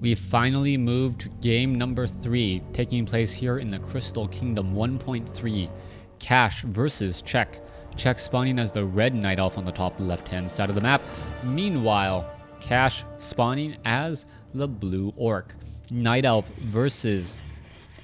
We finally moved to game number 3, taking place here in the Crystal Kingdom 1.3. Cash versus Czech. Czech spawning as the red night elf on the top left-hand side of the map. Meanwhile, Cash spawning as the blue orc. Night elf versus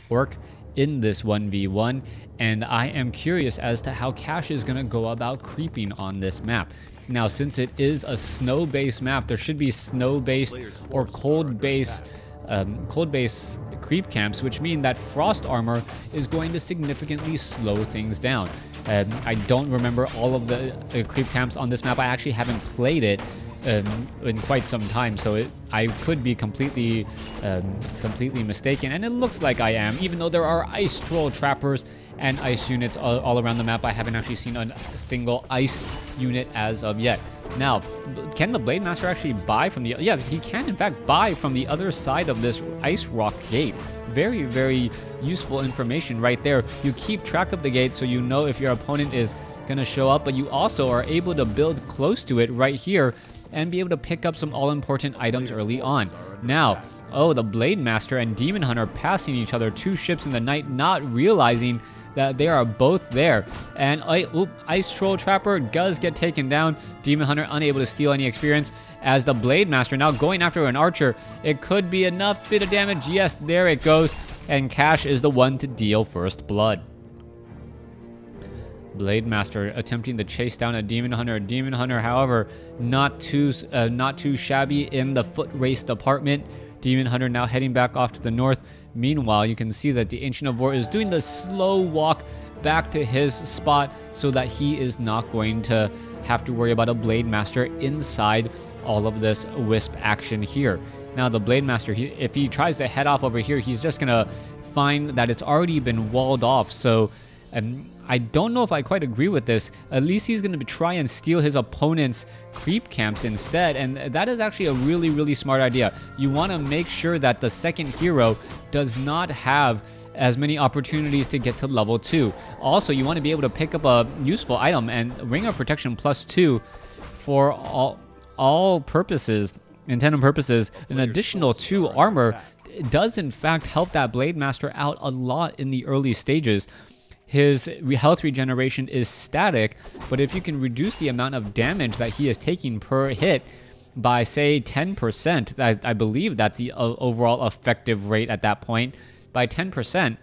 orc in this 1v1, and I am curious as to how Cash is going to go about creeping on this map. Now, since it is a snow-based map, there should be snow-based or cold-based creep camps, which mean that frost armor is going to significantly slow things down. I don't remember all of the creep camps on this map. I actually haven't played it in quite some time, so I could be completely mistaken, and it looks like I am, even though there are ice troll trappers and ice units all around the map. I haven't actually seen a single ice unit as of yet. Now, can the Blade Master actually buy from the... Yeah, he can in fact buy from the other side of this ice rock gate. Very, very useful information right there. You keep track of the gate so you know if your opponent is going to show up, but you also are able to build close to it right here and be able to pick up some all-important items early on. Now, the Blade Master and Demon Hunter passing each other, 2 ships in the night, not realizing that they are both there. And Ice Troll Trapper does get taken down. Demon Hunter unable to steal any experience as the Blade Master now going after an archer. It could be enough bit of damage. Yes, there it goes. And Cash is the one to deal first blood. Blade Master attempting to chase down a Demon Hunter. Demon Hunter, however, not too shabby in the foot race department. Demon Hunter now heading back off to the north. Meanwhile, you can see that the Ancient of War is doing the slow walk back to his spot so that he is not going to have to worry about a Blade Master inside all of this wisp action here. Now, the Blade Master, if he tries to head off over here, he's just going to find that it's already been walled off. So I don't know if I quite agree with this. At least he's going to try and steal his opponent's creep camps instead, and that is actually a really, really smart idea. You want to make sure that the second hero does not have as many opportunities to get to level 2. Also, you want to be able to pick up a useful item, and Ring of Protection +2 for all purposes, intended purposes, an additional 2 armor does in fact help that Blade Master out a lot in the early stages. His health regeneration is static, but if you can reduce the amount of damage that he is taking per hit by, say, 10%, I believe that's the overall effective rate at that point, by 10%,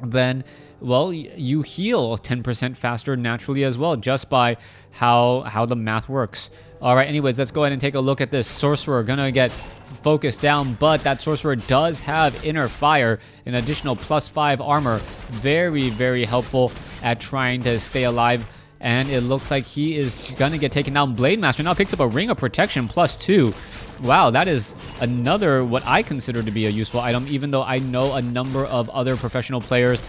then, well, you heal 10% faster naturally as well, just by how the math works. All right, anyways, let's go ahead and take a look at this. Sorcerer gonna get focused down, but that Sorcerer does have Inner Fire, an additional +5 armor. Very, very helpful at trying to stay alive. And it looks like he is gonna get taken down. Blade Master now picks up a Ring of Protection +2. Wow, that is another what I consider to be a useful item, even though I know a number of other professional players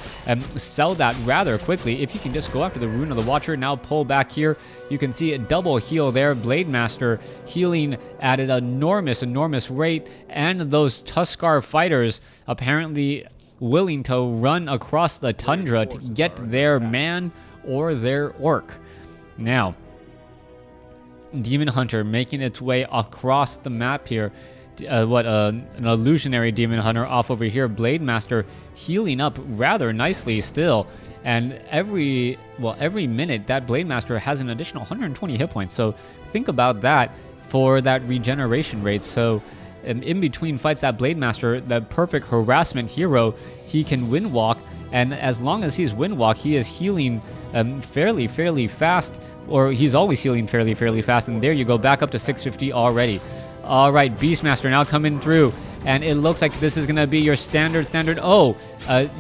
sell that rather quickly. If you can just go after the Rune of the Watcher, now pull back here, you can see a double heal there. Blade Master healing at an enormous rate, and those Tuskar fighters apparently willing to run across the tundra to get their man or their orc. Now, Demon Hunter making its way across the map here. An illusionary Demon Hunter off over here. Blade Master healing up rather nicely still, and every minute that Blade Master has an additional 120 hit points. So think about that for that regeneration rate. So in between fights, that Blade Master, the perfect harassment hero, he can wind walk, and as long as he's wind walk, he is healing fairly fast, or he's always healing fairly fast. And there you go, back up to 650 already. All right, Beastmaster now coming through, and it looks like this is going to be your standard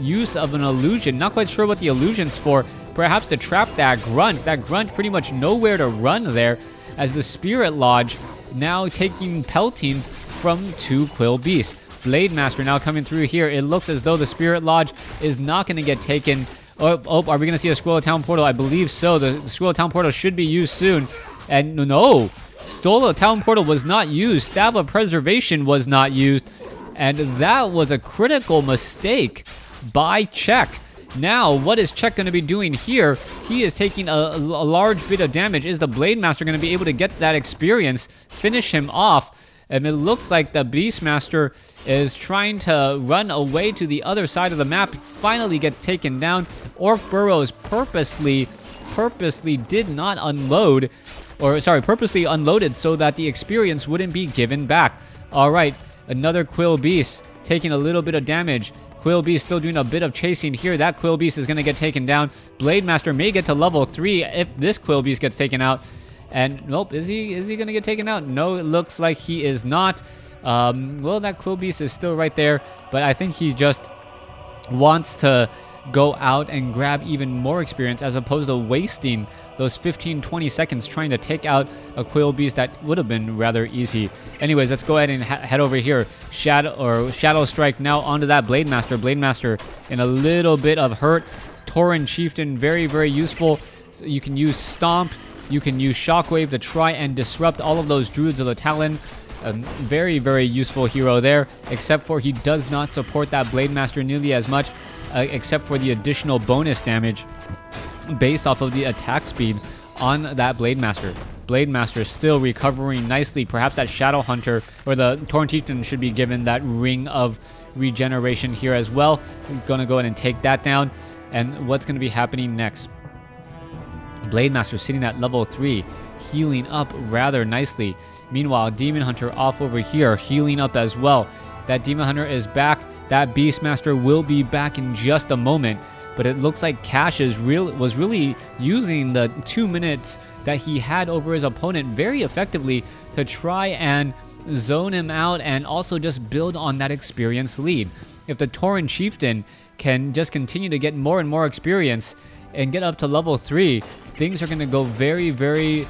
use of an illusion. Not quite sure what the illusion's for. Perhaps to trap that grunt. That grunt pretty much nowhere to run there, as the Spirit Lodge now taking peltings from 2 Quill Beasts. Blade Master now coming through here. It looks as though the Spirit Lodge is not going to get taken. Are we going to see a Scroll of Town Portal? I believe so. The Scroll of Town Portal should be used soon. And no, Scroll of Town Portal was not used. Staff of Preservation was not used. And that was a critical mistake by Czech. Now, what is Czech going to be doing here? He is taking a large bit of damage. Is the Blade Master going to be able to get that experience, finish him off? And it looks like the Beastmaster is trying to run away to the other side of the map. Finally gets taken down. Orc Burrows purposely did not unload, or sorry, purposely unloaded so that the experience wouldn't be given back. All right, another Quill Beast taking a little bit of damage. Quill Beast still doing a bit of chasing here. That Quill Beast is going to get taken down. Blade Master may get to level 3 if this Quill Beast gets taken out. And nope, is he going to get taken out? No, it looks like he is not. Well, that Quill Beast is still right there, but I think he just wants to go out and grab even more experience as opposed to wasting those 15-20 seconds trying to take out a Quill Beast that would have been rather easy. Anyways, let's go ahead and head over here. Shadow Strike now onto that Blade Master. Blade Master in a little bit of hurt. Tauren Chieftain, very, very useful. So you can use Stomp, you can use Shockwave to try and disrupt all of those Druids of the Talon. Very, very useful hero there, except for he does not support that Blade Master nearly as much, except for the additional bonus damage based off of the attack speed on that Blade Master. Blade Master still recovering nicely. Perhaps that Shadow Hunter or the Tauren Chieftain should be given that Ring of Regeneration here as well. I'm going to go ahead and take that down. And what's going to be happening next? Blade Master sitting at level 3, healing up rather nicely. Meanwhile, Demon Hunter off over here, healing up as well. That Demon Hunter is back. That Beastmaster will be back in just a moment. But it looks like Cash was really using the 2 minutes that he had over his opponent very effectively to try and zone him out and also just build on that experience lead. If the Tauren Chieftain can just continue to get more and more experience and get up to level 3, things are going to go very, very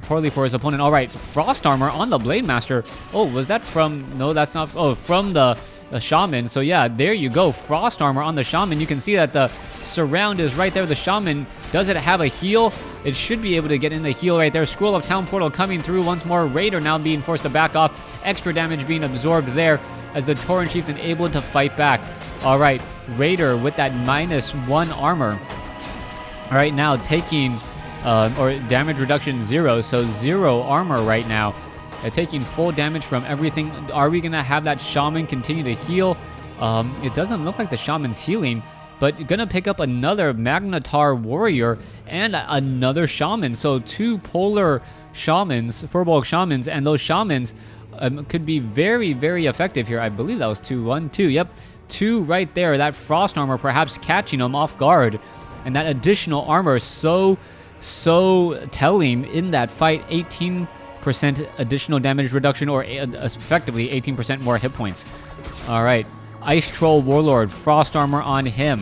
poorly for his opponent. All right, Frost Armor on the Blade Master. Oh, was that from... No, that's not... Oh, from the Shaman. So yeah, there you go. Frost Armor on the Shaman. You can see that the surround is right there. The Shaman, does it have a heal? It should be able to get in the heal right there. Scroll of Town Portal coming through once more. Raider now being forced to back off. Extra damage being absorbed there as the Tauren Chieftain able to fight back. All right, Raider with that -1 armor. All right, now taking or damage reduction 0, so 0 armor right now. Taking full damage from everything. Are we going to have that Shaman continue to heal? It doesn't look like the Shaman's healing, but going to pick up another Magnetar Warrior and another Shaman. So 2 polar Shamans, Furbolg Shamans, and those Shamans could be very, very effective here. I believe that was 2, 1, 2. Yep, 2 right there. That Frost Armor perhaps catching them off guard. And that additional armor so telling in that fight. 18% additional damage reduction, or effectively 18% more hit points. All right, Ice Troll Warlord, Frost Armor on him.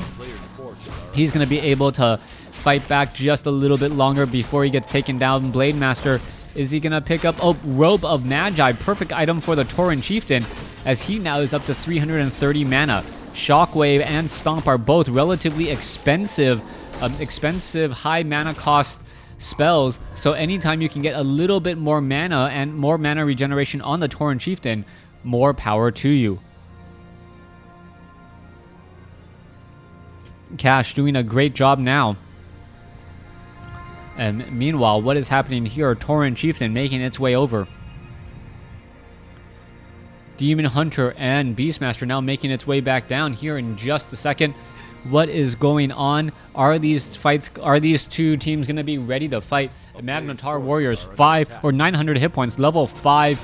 He's going to be able to fight back just a little bit longer before he gets taken down. Blade Master, is he going to pick up... Oh, Robe of Magi, perfect item for the Tauren Chieftain, as he now is up to 330 mana. Shockwave and Stomp are both relatively expensive high mana cost spells, so anytime you can get a little bit more mana and more mana regeneration on the Tauren Chieftain, more power to you. Cash doing a great job now. And meanwhile, what is happening here? Tauren Chieftain making its way over. Demon Hunter and Beastmaster now making its way back down here in just a second. What is going on? Are these two teams going to be ready to fight? Magnetar Warriors, 900 hit points, level 5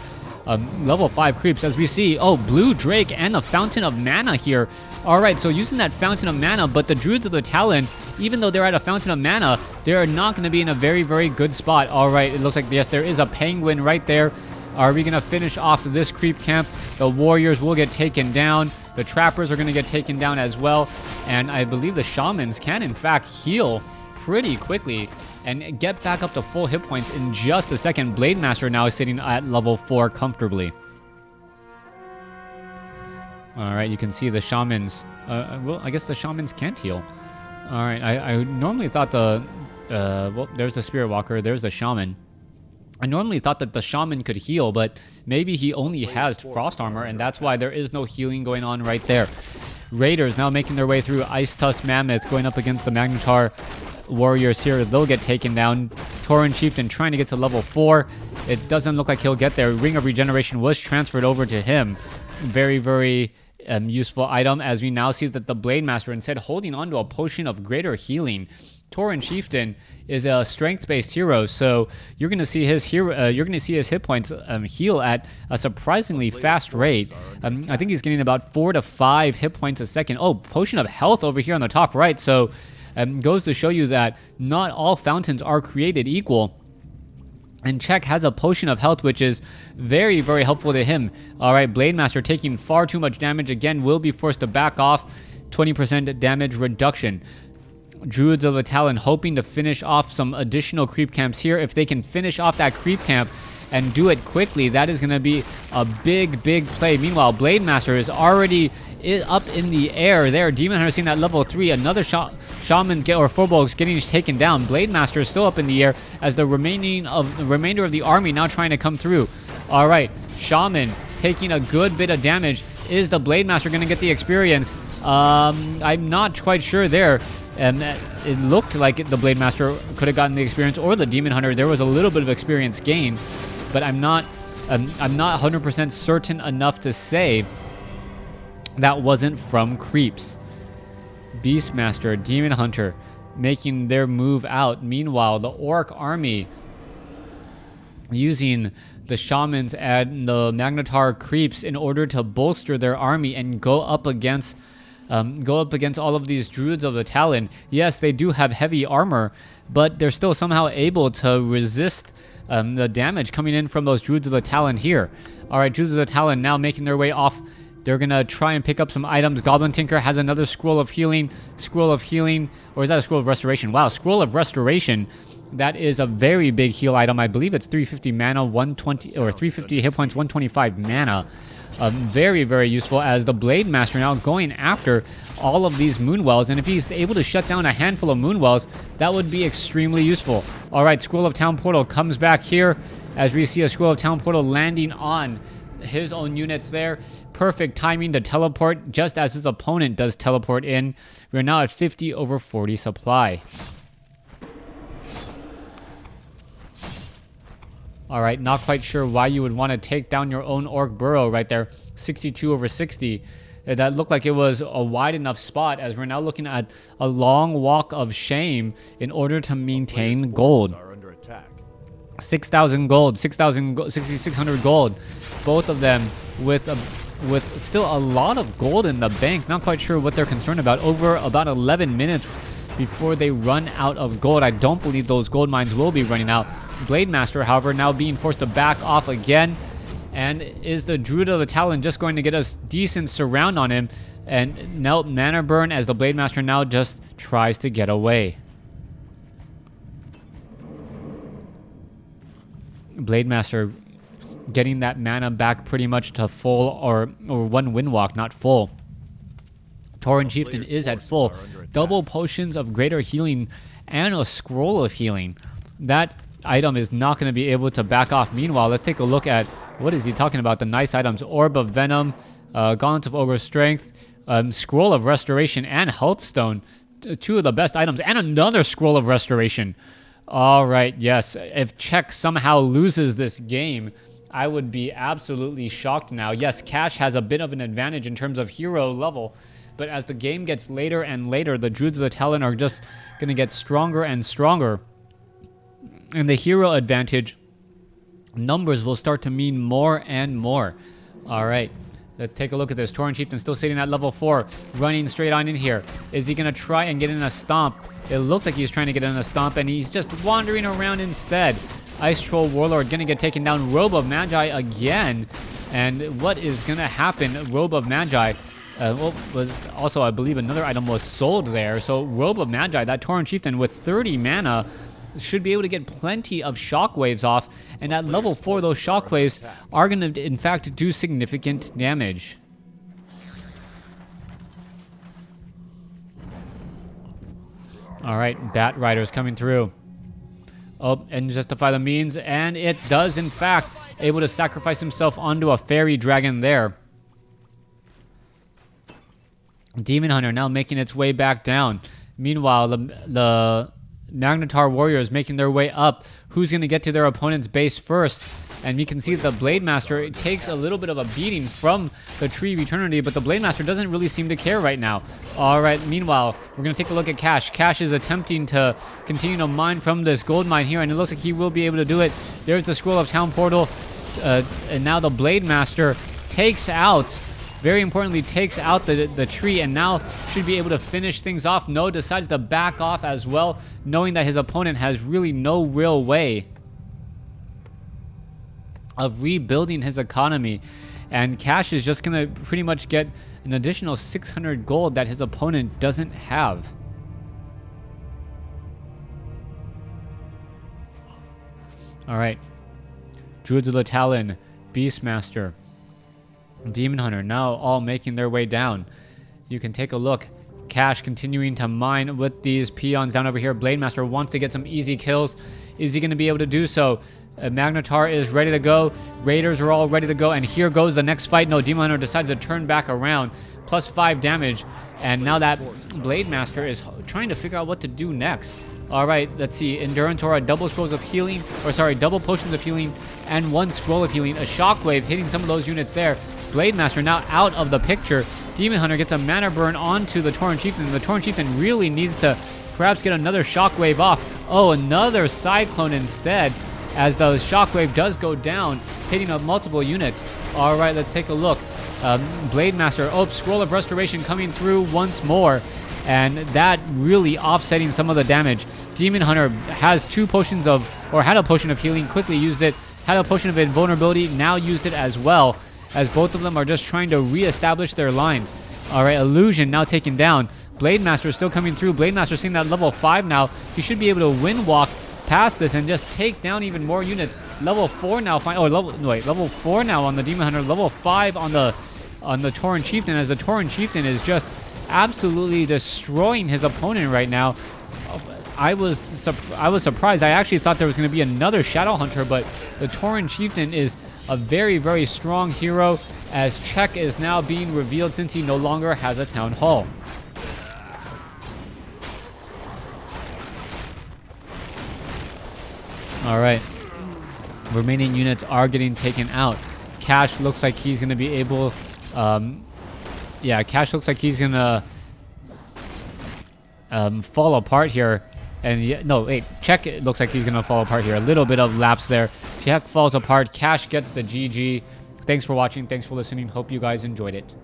creeps, as we see. Oh, Blue Drake and a Fountain of Mana here. All right, so using that Fountain of Mana, but the Druids of the Talon, even though they're at a Fountain of Mana, they are not going to be in a very, very good spot. All right, it looks like, yes, there is a Penguin right there. Are we going to finish off this creep camp? The Warriors will get taken down. The Trappers are going to get taken down as well. And I believe the Shamans can, in fact, heal pretty quickly and get back up to full hit points in just a second. Blade Master now is sitting at level 4 comfortably. All right, you can see the Shamans. Well, I guess the Shamans can't heal. All right, I normally thought well, there's the Spirit Walker, there's the Shaman. I normally thought that the Shaman could heal, but maybe he only has Frost Armor, and that's why there is no healing going on right there. Raiders now making their way through. Ice Tusk Mammoth going up against the Magnetar Warriors here. They'll get taken down. Tauren Chieftain trying to get to level 4. It doesn't look like he'll get there. Ring of Regeneration was transferred over to him. Very, very useful item, as we now see that the Blade Master, instead holding on to a potion of greater healing. Tauren Chieftain is a strength-based hero, so you're going to see his hit points heal at a surprisingly fast rate. I think he's getting about 4 to 5 hit points a second. Oh, potion of health over here on the top right. So goes to show you that not all fountains are created equal. And Czech has a potion of health, which is very, very helpful to him. All right, Blade Master taking far too much damage again, will be forced to back off. 20% damage reduction. Druids of the Talon hoping to finish off some additional creep camps here. If they can finish off that creep camp and do it quickly, that is going to be a big, big play. Meanwhile, Blade Master is already up in the air there. Demon Hunter seeing that level 3. Another Shaman or Furbolgs getting taken down. Blade Master is still up in the air as the remainder of the army now trying to come through. All right, Shaman taking a good bit of damage. Is the Blade Master going to get the experience? I'm not quite sure there. And it looked like the Blade Master could have gotten the experience, or the Demon Hunter. There was a little bit of experience gain, but I'm not 100% certain enough to say that wasn't from creeps. Beastmaster, Demon Hunter making their move out. Meanwhile, the Orc army using the Shamans and the Magnetar creeps in order to bolster their army and go up against all of these Druids of the Talon. Yes, they do have heavy armor, but they're still somehow able to resist the damage coming in from those Druids of the Talon here. All right, Druids of the Talon now making their way off. They're going to try and pick up some items. Goblin Tinker has another Scroll of Healing. Or is that a Scroll of Restoration? Wow, Scroll of Restoration. That is a very big heal item. I believe it's 350 mana, 120, or 350 hit points, 125 mana. Very, very useful, as the Blade Master now going after all of these Moonwells. And if he's able to shut down a handful of Moonwells, that would be extremely useful. All right, Scroll of Town Portal comes back here as we see a Scroll of Town Portal landing on his own units there. Perfect timing to teleport just as his opponent does teleport in. We're now at 50 over 40 supply. All right, not quite sure why you would want to take down your own Orc burrow right there. 62 over 60. That looked like it was a wide enough spot, as we're now looking at a long walk of shame in order to maintain gold. 6,000 gold, 6,600 gold. Both of them with still a lot of gold in the bank. Not quite sure what they're concerned about. Over about 11 minutes before they run out of gold. I don't believe those gold mines will be running out. Blade Master, however, now being forced to back off again. And is the Druid of the Talon just going to get a decent surround on him? And now mana burn as the Blade Master now just tries to get away. Blade Master getting that mana back pretty much to full, or one Windwalk, not full. Tauren Chieftain is at full. Double potions of greater healing and a Scroll of Healing. That item is not going to be able to back off. Meanwhile, let's take a look at what is he talking about. The nice items: Orb of Venom, Gauntlet of Ogre Strength, Scroll of Restoration, and Health Stone. Two of the best items, and another Scroll of Restoration. All right, yes. If Czech somehow loses this game, I would be absolutely shocked now. Yes, Cash has a bit of an advantage in terms of hero level, but as the game gets later and later, the Druids of the Talon are just going to get stronger and stronger. And the hero advantage numbers will start to mean more and more. All right, let's take a look at this. Tauren Chieftain still sitting at level 4, running straight on in here. Is he going to try and get in a stomp? It looks like he's trying to get in a stomp, and he's just wandering around instead. Ice Troll Warlord going to get taken down. Robe of Magi again. And what is going to happen? Robe of Magi was also, I believe, another item was sold there. So Robe of Magi, that Tauren Chieftain with 30 mana, should be able to get plenty of shockwaves off. And at level 4, those shockwaves are going to, in fact, do significant damage. All right, Bat Riders coming through. Oh, and justify the means, and it does, in fact, able to sacrifice himself onto a fairy dragon there. Demon Hunter now making its way back down. Meanwhile, the Magnetar warriors making their way up. Who's going to get to their opponent's base first? And you can see the Blade Master takes a little bit of a beating from the Tree of Eternity, but the Blade Master doesn't really seem to care right now. All right, meanwhile, we're going to take a look at Cash. Cash is attempting to continue to mine from this gold mine here, and it looks like he will be able to do it. There's the Scroll of Town Portal, and now the Blade Master takes out, very importantly, takes out the tree, and now should be able to finish things off. No decides to back off as well, knowing that his opponent has really no real way of rebuilding his economy, and Cash is just gonna pretty much get an additional 600 gold that his opponent doesn't have. All right, Druids of the Talon, Beastmaster, Demon Hunter now all making their way down. You can take a look. Cash continuing to mine with these peons down over here. Blade Master wants to get some easy kills. Is he going to be able to do so? Magnetar is ready to go. Raiders are all ready to go. And here goes the next fight. No, Demon Hunter decides to turn back around. +5 damage. And now that Blade Master is trying to figure out what to do next. All right, let's see. Endurantora, double scrolls of healing. Or sorry, double potions of healing and 1 scroll of healing. A shockwave hitting some of those units there. Blade Master now out of the picture. Demon Hunter gets a mana burn onto the Tauren Chieftain. The Tauren Chieftain really needs to perhaps get another shockwave off. Oh, another Cyclone instead, as the shockwave does go down, hitting up multiple units. All right, let's take a look. Blade Master, Scroll of Restoration coming through once more, and that really offsetting some of the damage. Demon Hunter has 2 potions of, or had a potion of healing, quickly used it, had a potion of invulnerability, now used it as well, as both of them are just trying to re-establish their lines. All right, Illusion now taken down. Blade Master still coming through. Blade Master seeing that level 5 now. He should be able to wind walk past this and just take down even more units. Level 4 now. Level 4 now on the Demon Hunter. Level 5 on the Tauren Chieftain, as the Tauren Chieftain is just absolutely destroying his opponent right now. I was surprised. I actually thought there was going to be another Shadow Hunter, but the Tauren Chieftain is a very, very strong hero, as Czech is now being revealed since he no longer has a town hall. All right, remaining units are getting taken out. Cash looks like he's going to be able, Cash looks like he's going to fall apart here. And Czech looks like he's going to fall apart here. A little bit of lapse there. Czech falls apart. Cash gets the GG. Thanks for watching. Thanks for listening. Hope you guys enjoyed it.